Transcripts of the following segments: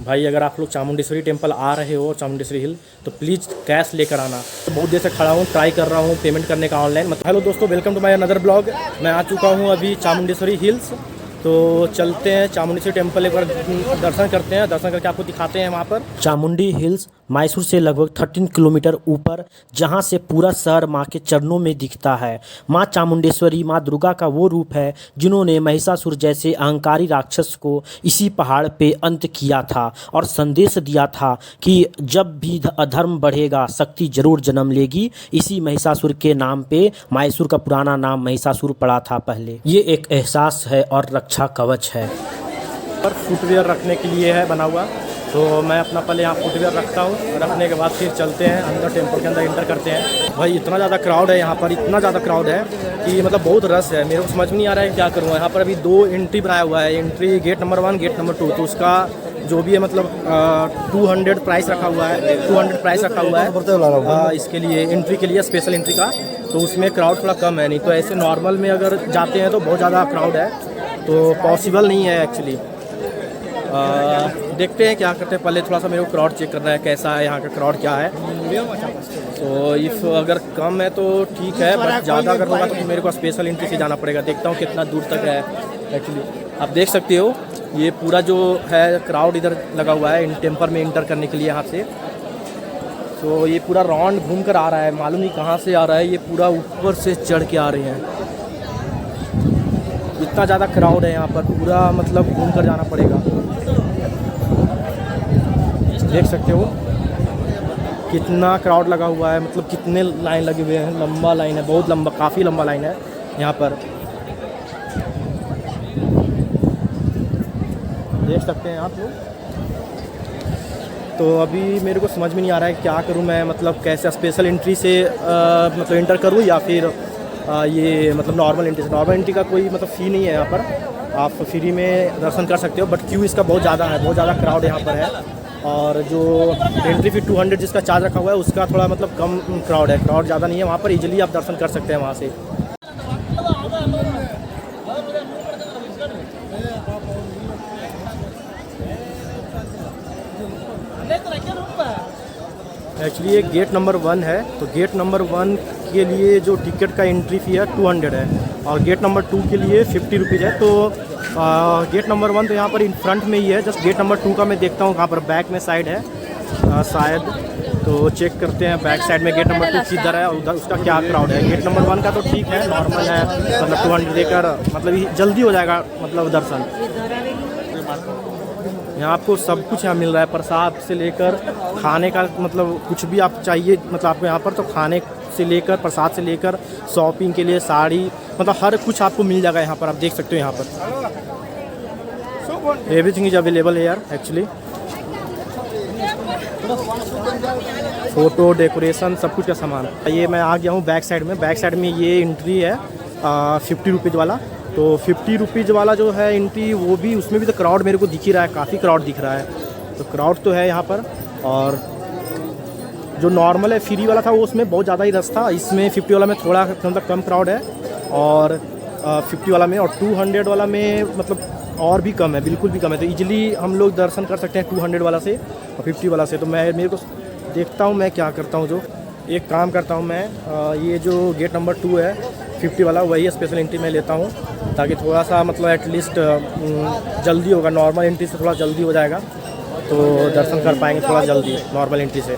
भाई अगर आप लोग चामुंडेश्वरी टेम्पल आ रहे हो चामुंडेश्वरी हिल तो प्लीज़ कैश लेकर आना। तो बहुत देर से खड़ा हूँ, ट्राई कर रहा हूँ पेमेंट करने का ऑनलाइन। मतलब हेलो दोस्तों, welcome to my another blog. मैं आ चुका हूँ अभी चामुंडेश्वरी हिल्स। तो चलते हैं चामुंडेश्वरी टेम्पल, एक बार दर्शन करते हैं। दर्शन करके आपको दिखाते हैं वहाँ पर। चामुंडी हिल्स मैसूर से लगभग 13 किलोमीटर ऊपर, जहाँ से पूरा शहर माँ के चरणों में दिखता है। माँ चामुंडेश्वरी माँ दुर्गा का वो रूप है जिन्होंने महिषासुर जैसे अहंकारी राक्षस को इसी पहाड़ पे अंत किया था और संदेश दिया था कि जब भी अधर्म बढ़ेगा शक्ति जरूर जन्म लेगी। इसी महिषासुर के नाम पे मैसूर का पुराना नाम महिषासुर पड़ा था पहले। ये एक एहसास है और रक्षा कवच है। और फुटवेयर रखने के लिए है बना हुआ, तो मैं अपना पहले यहाँ फुटवेयर रखता हूँ। रखने के बाद फिर चलते हैं अंदर, टेम्पल के अंदर इंटर करते हैं। भाई इतना ज़्यादा क्राउड है यहाँ पर, इतना ज़्यादा क्राउड है कि मतलब बहुत रश है। मेरे को समझ में नहीं आ रहा है क्या करूँ। यहाँ पर अभी 2 एंट्री बनाया हुआ है, entry gate number 1, gate number 2। तो उसका जो भी है मतलब 200 प्राइस रखा हुआ है, 200 प्राइस रखा हुआ है इसके लिए, एंट्री के लिए, स्पेशल एंट्री का। तो उसमें क्राउड थोड़ा कम है, नहीं तो ऐसे नॉर्मल में अगर जाते हैं तो बहुत ज़्यादा क्राउड है, तो पॉसिबल नहीं है एक्चुअली। देखते हैं क्या करते हैं। पहले थोड़ा सा मेरे को क्राउड चेक करना है कैसा है यहाँ का क्राउड, क्या है। तो इफ़ अगर कम है तो ठीक है, बट ज़्यादा अगर होगा तो मेरे को स्पेशल एंट्री से जाना पड़ेगा। देखता हूँ कितना दूर तक है एक्चुअली। आप देख सकते हो ये पूरा जो है क्राउड इधर लगा हुआ है इन टेम्पल में इंटर करने के लिए यहाँ से। तो ये पूरा राउंड घूम कर आ रहा है, मालूम नहीं कहाँ से आ रहा है। ये पूरा ऊपर से चढ़ के आ रहे हैं। इतना ज़्यादा क्राउड है यहाँ पर, पूरा मतलब घूम कर जाना पड़ेगा। देख सकते हो कितना क्राउड लगा हुआ है, मतलब कितने लाइन लगे हुए हैं। लंबा लाइन है, बहुत लंबा, काफ़ी लंबा लाइन है यहाँ पर। देख सकते हैं आप लोग। तो अभी मेरे को समझ में नहीं आ रहा है क्या करूँ मैं, मतलब कैसे स्पेशल एंट्री से मतलब इंटर करूँ या फिर ये मतलब नॉर्मल एंट्री से। नॉर्मल एंट्री का कोई मतलब फ़ी नहीं है यहाँ पर, आप फ्री में दर्शन कर सकते हो। बट क्यू इसका बहुत ज़्यादा है, बहुत ज़्यादा क्राउड यहाँ पर है। और जो एंट्री फी 200 जिसका चार्ज रखा हुआ है उसका थोड़ा मतलब कम क्राउड है, क्राउड ज़्यादा नहीं है वहाँ पर। इजीली आप दर्शन कर सकते हैं वहाँ से। एक्चुअली ये गेट नंबर 1 है, तो गेट नंबर 1 के लिए जो टिकट का एंट्री फ़ी है 200 है, और गेट नंबर 2 के लिए 50 रुपीज़ है। तो गेट नंबर 1 तो यहाँ पर इन फ्रंट में ही है। जस्ट गेट नंबर 2 का मैं देखता हूँ कहाँ पर, बैक में साइड है शायद। तो चेक करते हैं बैक साइड में गेट नंबर 2 किधर है, उधर उसका क्या क्राउड है। गेट नंबर 1 का तो ठीक है, नॉर्मल है, मतलब 200 देकर मतलब जल्दी हो जाएगा मतलब दर्शन। यहाँ आपको सब कुछ यहाँ मिल रहा है, प्रसाद से लेकर खाने का, मतलब कुछ भी आप चाहिए मतलब आपको यहाँ पर। तो खाने से लेकर, प्रसाद से लेकर, शॉपिंग के लिए साड़ी, मतलब हर कुछ आपको मिल जाएगा यहाँ पर। आप देख सकते हो यहाँ पर एवरीथिंग इज अवेलेबल है यार एक्चुअली। फ़ोटो, डेकोरेशन, सब कुछ का सामान। ये मैं आ गया हूँ बैक साइड में। बैक साइड में ये एंट्री है 50 रुपीज़ वाला। तो 50 रुपीज़ वाला जो है एंट्री, वो भी, उसमें भी तो क्राउड मेरे को दिख ही रहा है, काफ़ी क्राउड दिख रहा है। तो क्राउड तो है यहाँ पर। और जो नॉर्मल है फ्री वाला था वो उसमें बहुत ज़्यादा ही रश था। इसमें 50 वाला में थोड़ा मतलब कम क्राउड है, और 50 वाला में, और 200 वाला में मतलब और भी कम है, बिल्कुल भी कम है। तो इजीली हम लोग दर्शन कर सकते हैं 200 वाला से और 50 वाला से। तो मेरे को देखता हूँ मैं क्या करता हूँ। जो एक काम करता हूँ मैं, ये जो गेट नंबर 2 है 50 वाला, वही स्पेशल एंट्री मैं लेता हूँ, ताकि थोड़ा सा मतलब एटलीस्ट जल्दी होगा। नॉर्मल एंट्री से थोड़ा जल्दी हो जाएगा, तो दर्शन कर पाएंगे थोड़ा जल्दी नॉर्मल एंट्री से।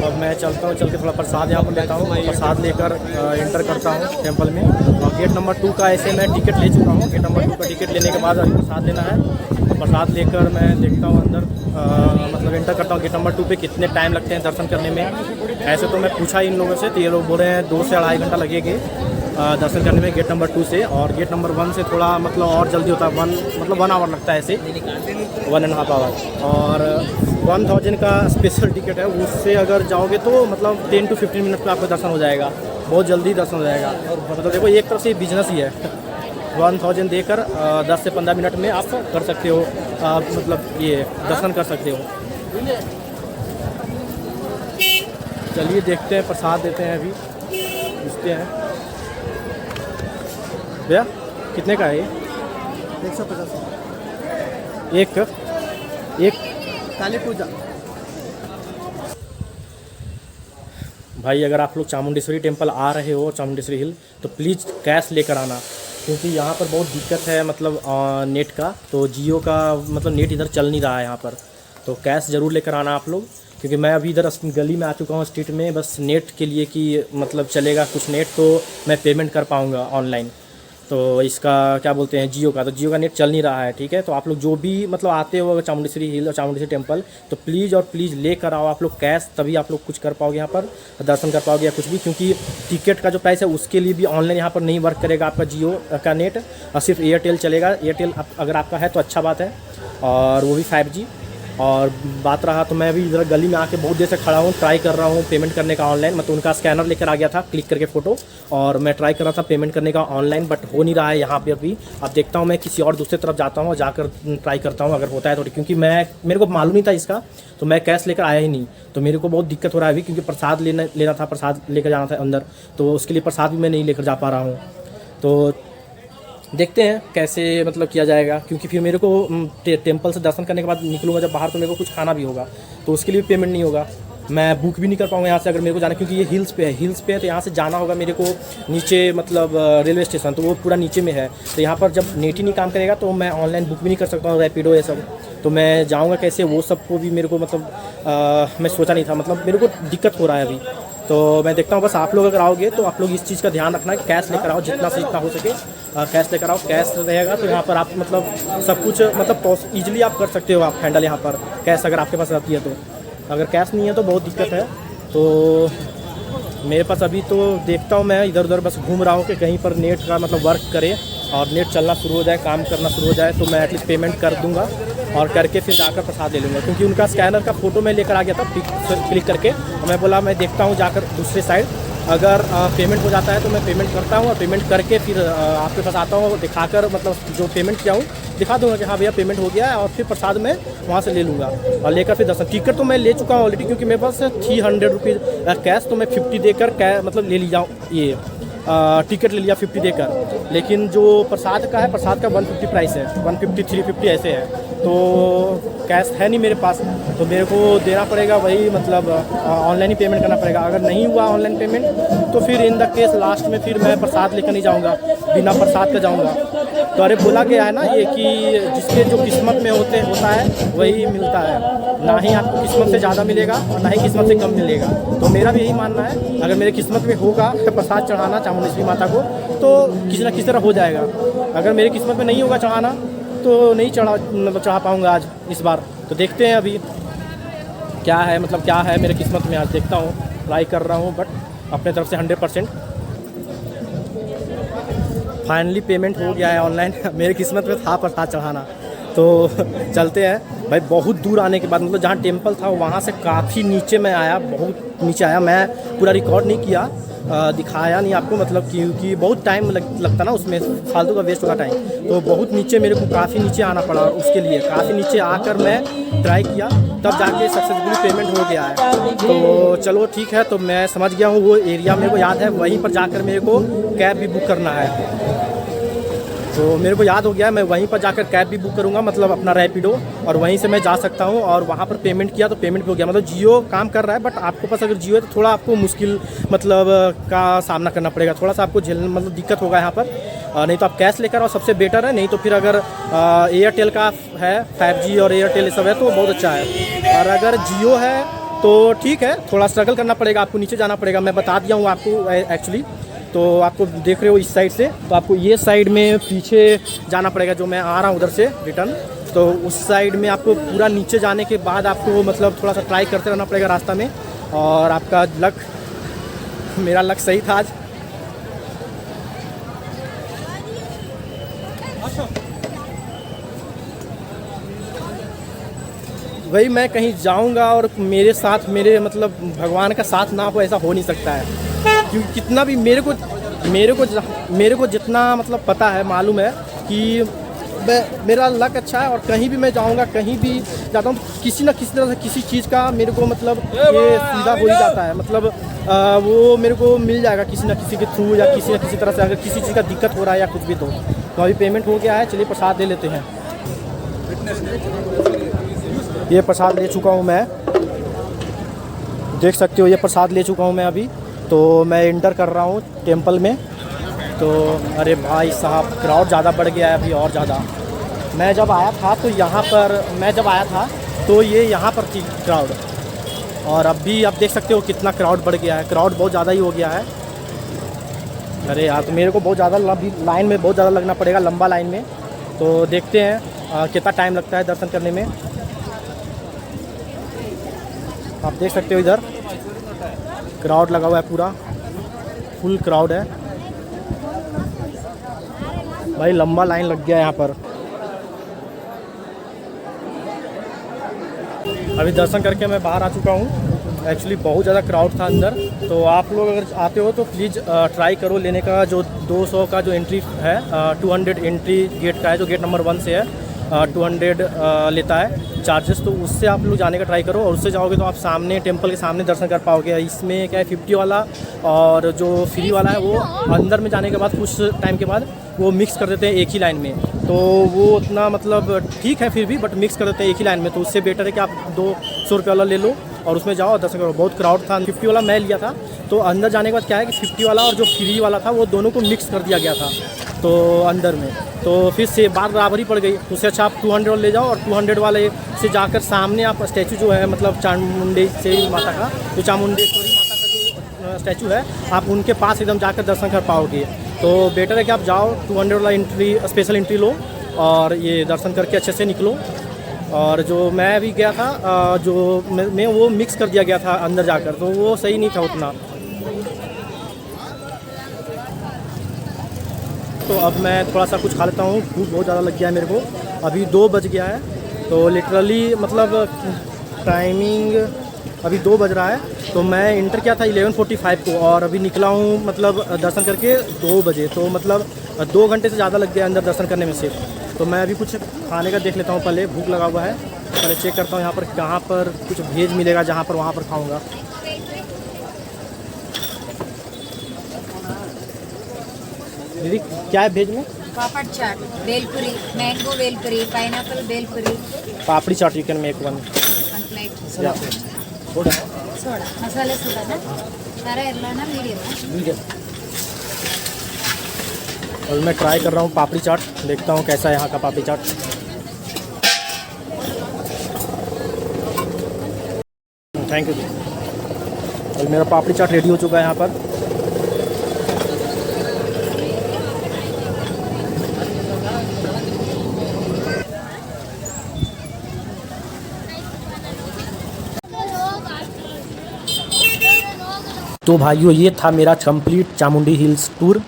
अब मैं चलता हूँ, चल के थोड़ा प्रसाद यहाँ पर लेता हूँ, प्रसाद लेकर इंटर करता हूँ टेंपल में। और गेट नंबर 2 का ऐसे मैं टिकट ले चुका हूँ। गेट नंबर 2 का टिकट लेने के बाद प्रसाद लेना है। प्रसाद लेकर मैं देखता हूँ अंदर, मतलब इंटर करता हूँ। गेट नंबर 2 पे कितने टाइम लगते हैं दर्शन करने में। ऐसे तो मैं पूछा इन लोगों से, तो ये लोग बोल रहे हैं 2 से 2.5 घंटा लगेंगे दर्शन करने में गेट नंबर 2 से। और गेट नंबर 1 से थोड़ा मतलब और जल्दी होता है, 1 आवर लगता है ऐसे, 1.5 आवर। और 1000 का स्पेशल टिकट है, उससे अगर जाओगे तो मतलब 10 to 15 मिनट में आपका दर्शन हो जाएगा, बहुत जल्दी दर्शन हो जाएगा। मतलब देखो एक तरफ से बिजनेस ही है। 1000 देकर 10 से 15 मिनट में आप कर सकते हो, मतलब ये दर्शन कर सकते हो। चलिए देखते हैं, प्रसाद देते हैं, अभी पूछते हैं। भैया कितने का है ये? 150 एक एक काली पूजा। भाई अगर आप लोग चामुंडेश्वरी टेम्पल आ रहे हो चामुंडेश्वरी हिल तो प्लीज़ कैश लेकर आना, क्योंकि यहाँ पर बहुत दिक्कत है मतलब नेट का। तो जियो का मतलब नेट इधर चल नहीं रहा है यहाँ पर, तो कैश ज़रूर लेकर आना आप लोग। क्योंकि मैं अभी इधर गली में आ चुका हूँ स्ट्रीट में, बस नेट के लिए कि मतलब चलेगा कुछ नेट तो मैं पेमेंट कर पाऊँगा ऑनलाइन। तो इसका क्या बोलते हैं, जियो का, तो जियो का नेट चल नहीं रहा है। ठीक है, तो आप लोग जो भी मतलब आते हो अगर चामुंडेश्वरी हिल और चामुंडेश्वरी टेम्पल, तो प्लीज़ और प्लीज़ लेकर आओ आप लोग कैश, तभी आप लोग कुछ कर पाओगे यहाँ पर, दर्शन कर पाओगे या कुछ भी। क्योंकि टिकट का जो पैसा है उसके लिए भी ऑनलाइन यहाँ पर नहीं वर्क करेगा आपका जियो का नेट, और सिर्फ एयरटेल चलेगा। एयरटेल अगर आपका है तो अच्छा बात है, और वो भी 5G। और बात रहा तो मैं अभी इधर गली में आके बहुत देर से खड़ा हूँ, ट्राई कर रहा हूँ पेमेंट करने का ऑनलाइन। मतलब उनका स्कैनर लेकर आ गया था क्लिक करके फ़ोटो, और मैं ट्राई कर रहा था पेमेंट करने का ऑनलाइन, बट हो नहीं रहा है यहाँ पे अभी। अब देखता हूँ मैं किसी और दूसरी तरफ जाता हूँ, जाकर ट्राई करता हूँ अगर होता है तो। क्योंकि मेरे को मालूम नहीं था इसका, तो मैं कैश लेकर आया ही नहीं, तो मेरे को बहुत दिक्कत हो रहा है अभी। क्योंकि प्रसाद लेना था, प्रसाद लेकर जाना था अंदर, तो उसके लिए प्रसाद भी मैं नहीं लेकर जा पा रहा हूँ। तो देखते हैं कैसे मतलब किया जाएगा, क्योंकि फिर मेरे को टेम्पल से दर्शन करने के बाद निकलूँगा जब बाहर, तो मेरे को कुछ खाना भी होगा, तो उसके लिए पेमेंट नहीं होगा। मैं बुक भी नहीं कर पाऊँगा यहाँ से अगर मेरे को जाना, क्योंकि ये हिल्स पे है, तो यहाँ से जाना होगा मेरे को नीचे, मतलब रेलवे स्टेशन, तो वो पूरा नीचे में है। तो यहाँ पर जब नेट ही नहीं काम करेगा तो मैं ऑनलाइन बुक भी नहीं कर सकता हूँ, रैपिडो ये सब। तो मैं जाऊँगा कैसे, वो सब को भी मेरे को मतलब मैं सोचा नहीं था, मतलब मेरे को दिक्कत हो रहा है अभी। तो मैं देखता हूँ, बस आप लोग अगर आओगे तो आप लोग इस चीज़ का ध्यान रखना कि कैश लेकर आओ, जितना से जितना हो सके कैश लेकर आओ। कैश रहेगा तो यहाँ पर आप मतलब सब कुछ मतलब ईजिली आप कर सकते हो, आप हैंडल यहाँ पर कैश अगर आपके पास रहती है तो। अगर कैश नहीं है तो बहुत दिक्कत है। तो मेरे पास अभी तो देखता हूँ, मैं इधर उधर बस घूम रहा हूँ कि कहीं पर नेट का मतलब वर्क करे और नेट चलना शुरू हो जाए, काम करना शुरू हो जाए, तो मैं एटलीस्ट पेमेंट कर दूँगा और करके फिर जाकर प्रसाद ले लूँगा। क्योंकि उनका स्कैनर का फ़ोटो मैं लेकर आ गया था क्लिक करके, और मैं बोला मैं देखता हूँ जाकर दूसरे साइड, अगर पेमेंट हो जाता है तो मैं पेमेंट करता हूँ, और पेमेंट करके फिर आपके पास आता हूँ, दिखाकर मतलब जो पेमेंट किया हूँ दिखा दूँगा कि हाँ भैया पेमेंट हो गया है, और फिर प्रसाद मैं वहाँ से ले लूँगा और लेकर फिर दर्शन। टिकट तो मैं ले चुका हूँ ऑलरेडी, क्योंकि मेरे पास 300 रुपीज़ कैश, तो मैं 50 देकर मतलब ले लिया ये टिकट ले लिया 50 देकर। लेकिन जो प्रसाद का है, प्रसाद का 150 प्राइस है, 150 350 ऐसे है, तो कैश है नहीं मेरे पास, तो मेरे को देना पड़ेगा वही, मतलब ऑनलाइन ही पेमेंट करना पड़ेगा। अगर नहीं हुआ ऑनलाइन पेमेंट तो फिर इन द केस लास्ट में फिर मैं प्रसाद लेकर नहीं जाऊंगा, बिना प्रसाद का जाऊंगा। तो अरे बोला गया है ना ये कि जिसके जो किस्मत में होता है वही मिलता है, ना ही आपको किस्मत से ज़्यादा मिलेगा और ना ही किस्मत से कम मिलेगा। तो मेरा भी यही मानना है, अगर मेरे किस्मत में होगा तो प्रसाद चढ़ाना चामुंडेश्वरी माता को, तो किसी न किसी तरह हो जाएगा। अगर मेरी किस्मत में नहीं होगा चढ़ाना तो नहीं चढ़ा पाऊँगा आज इस बार। तो देखते हैं अभी क्या है, मतलब क्या है मेरे किस्मत में, आज देखता हूँ, ट्राई कर रहा हूँ, बट अपने तरफ से 100%। फाइनली पेमेंट हो गया है ऑनलाइन। मेरे किस्मत में था प्रसाद चढ़ाना, तो चलते हैं भाई। बहुत दूर आने के बाद, मतलब जहाँ टेम्पल था वहाँ से काफ़ी नीचे मैं आया, बहुत नीचे आया। मैं पूरा रिकॉर्ड नहीं किया, दिखाया नहीं आपको, मतलब क्योंकि बहुत टाइम लगता ना उसमें, फालतू का वेस्ट होगा टाइम। तो बहुत नीचे मेरे को काफ़ी नीचे आना पड़ा, उसके लिए काफ़ी नीचे आकर मैं ट्राई किया, तब जाके सक्सेसफुली पेमेंट हो गया है। तो चलो ठीक है, तो मैं समझ गया हूँ वो एरिया मेरे को याद है, वहीं पर जाकर मेरे को कैब भी बुक करना है। तो मेरे को याद हो गया, मैं वहीं पर जाकर कैब भी बुक करूँगा, मतलब अपना रैपिडो, और वहीं से मैं जा सकता हूँ। और वहाँ पर पेमेंट किया तो पेमेंट भी हो गया। मतलब जियो काम कर रहा है, बट आपके पास अगर जियो है तो थोड़ा आपको मुश्किल मतलब का सामना करना पड़ेगा, थोड़ा सा आपको झेलना मतलब दिक्कत होगा यहाँ पर। नहीं तो आप कैश लेकर आओ, सबसे बेटर है। नहीं तो फिर अगर एयरटेल का है 5G और एयरटेल सब है तो बहुत अच्छा है। और अगर जियो है तो ठीक है, थोड़ा स्ट्रगल करना पड़ेगा, आपको नीचे जाना पड़ेगा। मैं बता दिया हूँ आपको एक्चुअली। तो आपको देख रहे हो इस साइड से, तो आपको ये साइड में पीछे जाना पड़ेगा, जो मैं आ रहा हूँ उधर से रिटर्न। तो उस साइड में आपको पूरा नीचे जाने के बाद आपको मतलब थोड़ा सा ट्राई करते रहना पड़ेगा रास्ता में। और आपका लक, मेरा लक सही था आज। वही मैं कहीं जाऊंगा और मेरे साथ मेरे मतलब भगवान का साथ ना हो, ऐसा हो नहीं सकता है। क्योंकि कितना भी मेरे को जितना मतलब पता है, मालूम है कि मेरा लक अच्छा है और कहीं भी मैं जाऊंगा, कहीं भी जाता हूँ तो किसी न किसी तरह से किसी चीज़ का मेरे को मतलब ये सुविधा हो ही जाता है। मतलब वो मेरे को मिल जाएगा किसी न किसी के थ्रू या किसी न किसी तरह से, अगर किसी चीज़ का दिक्कत हो रहा है या कुछ भी। तो अभी पेमेंट हो गया है, चलिए प्रसाद ले लेते हैं। ये प्रसाद ले चुका हूँ मैं, देख सकते हो ये प्रसाद ले चुका हूँ मैं अभी। तो मैं एंटर कर रहा हूँ टेंपल में। तो अरे भाई साहब, क्राउड ज़्यादा बढ़ गया है अभी और ज़्यादा। मैं जब आया था तो ये यहाँ पर थी क्राउड, और अभी आप देख सकते हो कितना क्राउड बढ़ गया है। क्राउड बहुत ज़्यादा ही हो गया है। अरे यार, तो मेरे को बहुत ज़्यादा लाइन में बहुत ज़्यादा लगना पड़ेगा, लंबा लाइन में। तो देखते हैं कितना टाइम लगता है दर्शन करने में। आप देख सकते हो इधर क्राउड लगा हुआ है, पूरा फुल क्राउड है भाई, लंबा लाइन लग गया है यहाँ पर। अभी दर्शन करके मैं बाहर आ चुका हूँ। एक्चुअली बहुत ज़्यादा क्राउड था अंदर। तो आप लोग अगर आते हो तो प्लीज़ ट्राई करो लेने का। जो 200 का जो एंट्री है, 200 एंट्री गेट का है, जो गेट नंबर 1 से है, 200 लेता है चार्जेस। तो उससे आप लोग जाने का ट्राई करो, और उससे जाओगे तो आप सामने टेंपल के सामने दर्शन कर पाओगे। इसमें क्या है, 50 वाला और जो फ्री वाला है वो अंदर में जाने के बाद कुछ टाइम के बाद वो मिक्स कर देते हैं एक ही लाइन में। तो वो उतना मतलब ठीक है फिर भी, बट मिक्स कर देते हैं एक ही लाइन में। तो उससे बेटर है कि आप 200 रुपये वाला ले लो और उसमें जाओ दर्शन करो। बहुत क्राउड था। 50 वाला मैं लिया था। तो अंदर जाने के बाद क्या है कि 50 वाला और जो फ्री वाला था वो दोनों को मिक्स कर दिया गया था तो अंदर में। तो फिर से बात बराबरी पड़ गई। तो उससे अच्छा आप 200 वाला ले जाओ, और 200 वाले से जाकर सामने आप स्टैचू जो है, मतलब चामुंडेश्वरी माता का, जो चामुंडेश्वरी माता का जो स्टैचू है, आप उनके पास एकदम जाकर दर्शन कर पाओगे। तो बेटर है कि आप जाओ, 200 वाला एंट्री, स्पेशल एंट्री लो और ये दर्शन करके अच्छे से निकलो। और जो मैं अभी गया था, जो मैं वो मिक्स कर दिया गया था अंदर जाकर, तो वो सही नहीं था उतना। तो अब मैं थोड़ा सा कुछ खा लेता हूँ, भूख बहुत ज़्यादा लग गया है मेरे को। अभी 2 बज गया है, तो लिटरली मतलब टाइमिंग अभी 2 बज रहा है। तो मैं इंटर किया था 11:45 को, और अभी निकला हूँ मतलब दर्शन करके 2 बजे। तो मतलब 2 घंटे से ज़्यादा लग गया अंदर दर्शन करने में सिर्फ। तो मैं अभी कुछ खाने का देख लेता हूँ, पहले भूख लगा हुआ है। पहले चेक करता हूँ यहाँ पर कहाँ पर कुछ भेज मिलेगा, जहाँ पर वहाँ पर खाऊँगा। दीदी क्या है भेज में? Papad chaat, bhelpuri, mango bhelpuri, pineapple bhelpuri, papdi chaat, you can make 1 plate soda masala ಸೋಡಾನ ಖಾರ ಇರಲ್ಲ ಮೀಡಿಯಮ್। और मैं ट्राई कर रहा हूँ पापड़ी चाट, देखता हूँ कैसा है यहाँ का पापड़ी चाट। Thank you. और मेरा पापड़ी चाट रेडी हो चुका है यहाँ पर। तो भाइयों, ये था मेरा कंप्लीट चामुंडी हिल्स टूर।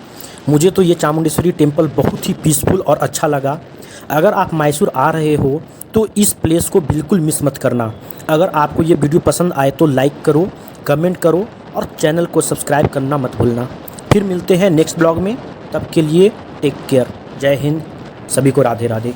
मुझे तो ये चामुंडेश्वरी टेम्पल बहुत ही पीसफुल और अच्छा लगा। अगर आप मैसूर आ रहे हो तो इस प्लेस को बिल्कुल मिस मत करना। अगर आपको ये वीडियो पसंद आए तो लाइक करो, कमेंट करो और चैनल को सब्सक्राइब करना मत भूलना। फिर मिलते हैं नेक्स्ट ब्लॉग में, तब के लिए टेक केयर। जय हिंद, सभी को राधे राधे।